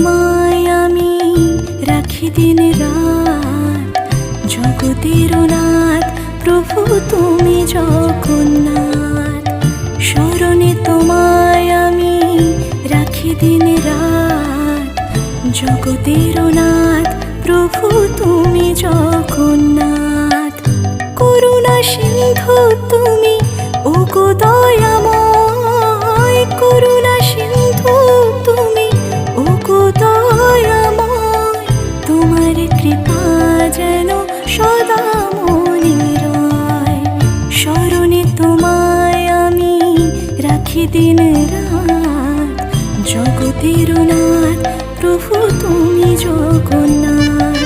তোমায় আমি রাখি দিন রাত, জগতের নাথ প্রভু তুমি জগন্নাথ। স্মরণে তোমায় আমি রাখি দিন রাত, জগতের নাথ প্রভু তুমি জগন্নাথ। করুণা সিন্ধু তুমি ওগো দয়াময়, করুণা সিন্ধু তুমি ওগো দয়াময়। তোমার কৃপা যেন সদা মনে রয়, স্মরণে তোমায় আমি রাখি দিন রাত, জগতের নাথ প্রভু তুমি জগন্নাথ।